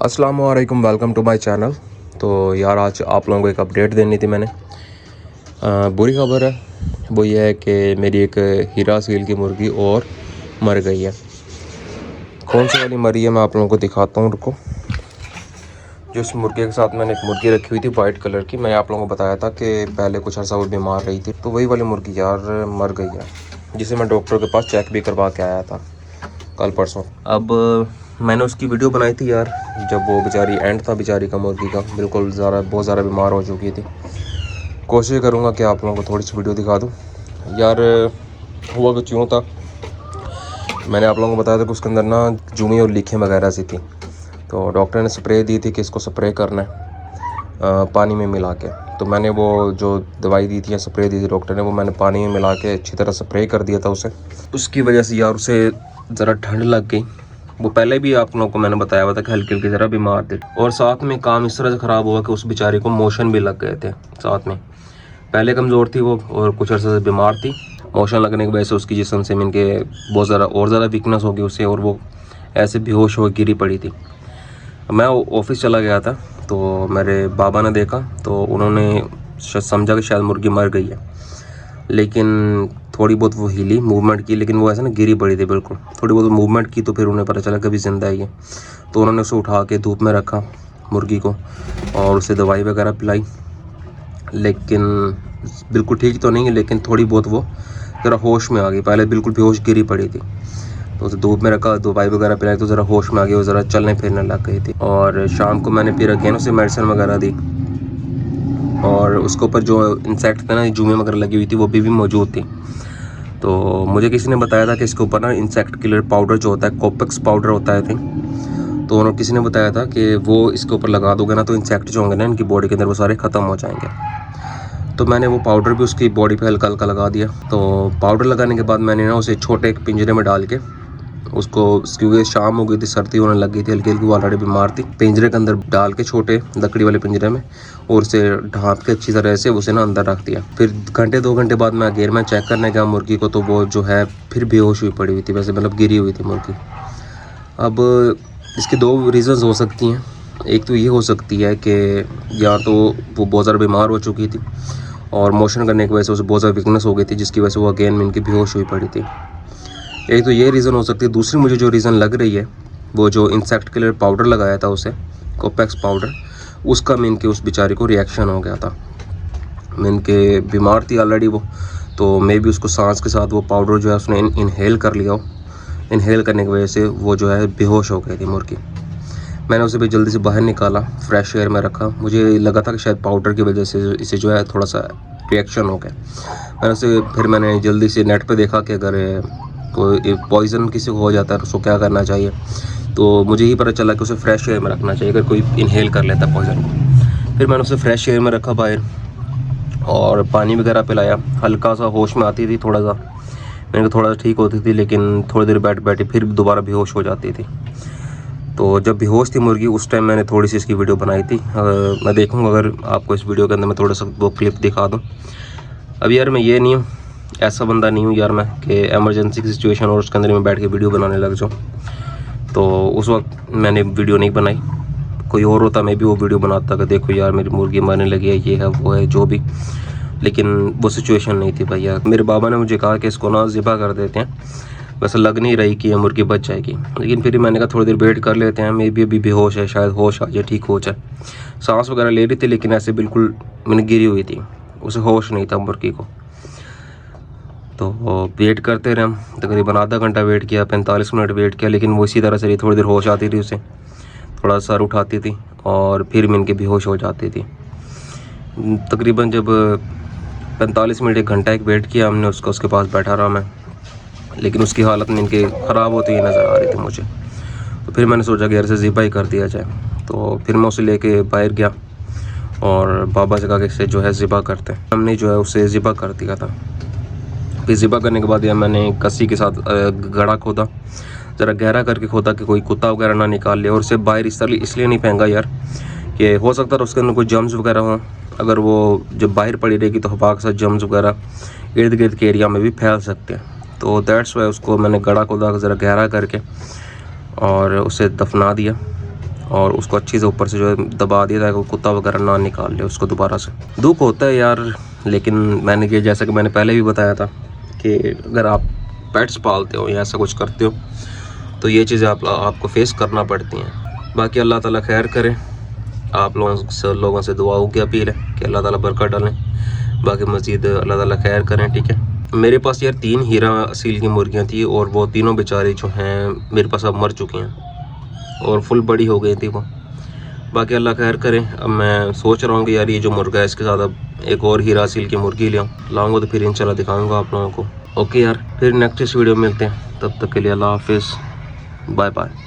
अस्सलाम वालेकुम, welcome to my channel. तो यार आज आप लोगों को एक अपडेट देनी थी मैंने। बुरी खबर है, वो ये है कि मेरी एक हीरा सील की मुर्गी और मर गई है। कौन सी वाली मरी है मैं आप लोगों को दिखाता हूँ, रुको। जिस मुर्गी के साथ मैंने एक मुर्गी रखी हुई थी वाइट कलर की, मैं आप लोगों को बताया था कि पहले कुछ अर्सा वो बीमार रही थी, तो वही वाली मुर्गी यार मर गई है, जिसे मैं डॉक्टर के पास चेक भी करवा के आया था कल परसों। अब मैंने उसकी वीडियो बनाई थी यार, जब वो बेचारी एंड था बेचारी का मुर्गी का, बिल्कुल बहुत ज़्यादा बीमार हो चुकी थी। कोशिश करूँगा कि आप लोगों को थोड़ी सी वीडियो दिखा दूँ। यार हुआ कुछ यूँ था, मैंने आप लोगों को बताया था कि उसके अंदर ना जूमी और लीखें वगैरह सी थी, तो डॉक्टर ने स्प्रे दी थी कि इसको स्प्रे करना है पानी में मिला के। तो मैंने वो जो दवाई दी थी या स्प्रे दी थी डॉक्टर ने, वो मैंने पानी में मिला के अच्छी तरह स्प्रे कर दिया था उसे। उसकी वजह से यार उसे ज़रा ठंड लग गई। वो पहले भी आप लोगों को मैंने बताया हुआ था कि हल्की हल्की ज़रा बीमार थे, और साथ में काम इस तरह से ख़राब हुआ कि उस बेचारे को मोशन भी लग गए थे साथ में। पहले कमज़ोर थी वो और कुछ अर्से से बीमार थी। मोशन लगने की वजह से उसकी जिस्म से मिल के बहुत ज़्यादा वीकनेस हो गई उससे, और वो ऐसे बेहोश हो गिरी पड़ी थी। मैं ऑफिस चला गया था, तो मेरे बाबा ने देखा, तो उन्होंने समझा कि शायद मुर्गी मर गई है, लेकिन थोड़ी बहुत वो हिली, मूवमेंट की, लेकिन वो ऐसा ना गिरी पड़ी थी बिल्कुल। थोड़ी बहुत मूवमेंट की तो फिर उन्हें पता चला कि अभी ज़िंदा है ये, तो उन्होंने उसे उठा के धूप में रखा मुर्गी को, और उसे दवाई वगैरह पिलाई। लेकिन बिल्कुल ठीक तो नहीं है, लेकिन थोड़ी बहुत वो ज़रा होश में आ गई। पहले बिल्कुल बेहोश गिरी पड़ी थी, तो उसे धूप में रखा, दवाई वगैरह पिलाई, तो ज़रा होश में आ गई, वो ज़रा चलने फिरने लग गई थी। और शाम को मैंने फिर अगेन उसे मेडिसिन वगैरह दी, और उसके ऊपर जो इंसेक्ट थे ना, जूमें वगैरह लगी हुई थी, वो भी मौजूद थी। तो मुझे किसी ने बताया था कि इसके ऊपर ना इंसेक्ट किलर पाउडर जो होता है, कोपेक्स पाउडर होता है थी, तो उन्होंने किसी ने बताया था कि वो इसके ऊपर लगा दोगे ना, तो इंसेक्ट जो होंगे ना इनकी बॉडी के अंदर, वो सारे ख़त्म हो जाएंगे। तो मैंने वो पाउडर भी उसकी बॉडी पे हल्का हल्का लगा दिया। तो पाउडर लगाने के बाद मैंने ना उसे छोटे एक पिंजरे में डाल के उसको, क्योंकि शाम हो गई थी, सर्दी होने लग गई थी हल्की हल्की, वो ऑलरेडी बीमार थी, पिंजरे के अंदर डाल के छोटे लकड़ी वाले पिंजरे में, और उसे ढाँप के अच्छी तरह से उसे ना अंदर रख दिया। फिर घंटे 2 घंटे बाद मैं अगेन मैं चेक करने गया मुर्गी को, तो वो जो है फिर बेहोश हुई पड़ी हुई थी, वैसे मतलब गिरी हुई थी मुर्गी। अब इसकी 2 रीज़न्स हो सकती हैं। एक तो ये हो सकती है कि या तो वो बहुत ज़्यादा बीमार हो चुकी थी और मोशन करने की वजह से उसे बहुत ज़्यादा वीकनेस हो गई थी, जिसकी वजह से वो अगेन में इनकी बेहोश हुई पड़ी थी। एक तो ये रीज़न हो सकती है। दूसरी मुझे जो रीज़न लग रही है, वो जो इंसेक्ट किलर पाउडर लगाया था उसे, कोपेक्स पाउडर, उसका मीन के उस बेचारी को रिएक्शन हो गया था। मीन के बीमार थी ऑलरेडी वो, तो मे भी उसको सांस के साथ वो पाउडर जो है उसने इनहेल कर लिया हो। इनहेल करने की वजह से वो जो है बेहोश हो गई थी मुर्गी। मैंने उसे भी जल्दी से बाहर निकाला, फ्रेश एयर में रखा। मुझे लगा था कि शायद पाउडर की वजह से इसे जो है थोड़ा सा रिएक्शन हो गया। फिर मैंने जल्दी से नेट पे देखा कि अगर कोई पॉइज़न किसी को हो जाता है तो उसको क्या करना चाहिए। तो मुझे ही पता चला कि उसे फ्रेश एयर में रखना चाहिए अगर कोई इनहेल कर लेता है पॉइज़न को। फिर मैंने उसे फ्रेश एयर में रखा बाहर, और पानी वगैरह पिलाया। हल्का सा होश में आती थी थोड़ा सा, मैंने कहा थोड़ा सा ठीक होती थी, लेकिन थोड़ी देर बैठी फिर दोबारा बेहोश हो जाती थी। तो जब बेहोश थी मुर्गी, उस टाइम मैंने थोड़ी सी इसकी वीडियो बनाई थी। मैं देखूँगा अगर आपको इस वीडियो के अंदर मैं थोड़ा सा वो क्लिप दिखा दूँ। अब यार मैं ये नहीं हूँ, ऐसा बंदा नहीं हूँ यार मैं कि एमरजेंसी की सिचुएशन और उसके अंदर मैं बैठ के वीडियो बनाने लग जाऊँ। तो उस वक्त मैंने वीडियो नहीं बनाई। कोई और होता मैं भी वो वीडियो बनाता कि देखो यार मेरी मुर्गी मरने लगी है, ये है वो है जो भी, लेकिन वो सिचुएशन नहीं थी भैया। मेरे बाबा ने मुझे कहा कि इसको ना ज़िबा कर देते हैं, वैसे लग नहीं रही कि ये मुर्गी बच जाएगी, लेकिन फिर मैंने कहा थोड़ी देर वेट कर लेते हैं, मे भी अभी बेहोश है, शायद होश आ जाए, ठीक हो जाए। सांस वगैरह ले रही थी, लेकिन ऐसे बिल्कुल मैंने गिरी हुई थी, उसे होश नहीं था मुर्गी को। तो वेट करते रहे हम, तकरीबन आधा घंटा वेट किया, 45 मिनट वेट किया, लेकिन वो इसी तरह से रही। थोड़ी देर होश आती थी उसे, थोड़ा सर उठाती थी, और फिर मैं इनके बेहोश हो जाती थी। तकरीबन जब 45 मिनट 1 घंटा एक वेट किया हमने उसका, उसके पास बैठा रहा मैं, लेकिन उसकी हालत में इनके ख़राब होती हुई नज़र आ रही थी मुझे। तो फिर मैंने सोचा कि यार से ज़िबा ही कर दिया जाए। तो फिर मैं उसे लेके बाहर गया और बाबा से कहा कि इसे जो है ज़िबा करते हैं। हमने जो है उसे ज़िबा कर दिया था। फिर ज़िबा करने के बाद यार मैंने कस्सी के साथ गड़ा खोदा, ज़रा गहरा करके खोदा कि कोई कुत्ता वगैरह ना निकाल ले, और उसे बाहर इसलिए नहीं फेंका यार कि हो सकता है उसके अंदर कोई जम्स वगैरह हों। अगर वो जब बाहर पड़ी रहेगी तो हवा के साथ जम्स वगैरह इर्द गिर्द के एरिया में भी फैल सकते हैं। तो दैट्स वाई उसको मैंने गड़ा खोदा ज़रा गहरा करके और उसे दफना दिया। और उसको अच्छी से ऊपर से जो है दबा दिया ताकि कुत्ता वगैरह ना निकाल ले उसको दोबारा से। दुख होता है यार, लेकिन मैंने ये जैसा कि मैंने पहले भी बताया था कि अगर आप पेट्स पालते हो या ऐसा कुछ करते हो तो ये चीज़ें आपको फेस करना पड़ती हैं। बाकी अल्लाह ताला खैर करे। आप लोगों से दुआओं की अपील है कि अल्लाह ताला बरकत डालें, बाकी मज़ीद अल्लाह ताला खैर करें, ठीक है। मेरे पास यार 3 हीरा असील की मुर्गियाँ थी और वो तीनों बेचारी जो हैं मेरे पास अब मर चुकी हैं और फुल बड़ी हो गई थी वो। बाकी अल्लाह खैर करे। अब मैं सोच रहा हूँ कि यार ये जो मुर्गा है इसके साथ अब एक और हीरा असील की मुर्गी लाऊंगा तो फिर इंशाल्लाह दिखाऊंगा आप लोगों को। ओके यार, फिर नेक्स्ट वीडियो में मिलते हैं, तब तक के लिए अल्लाह हाफिज़, बाय बाय।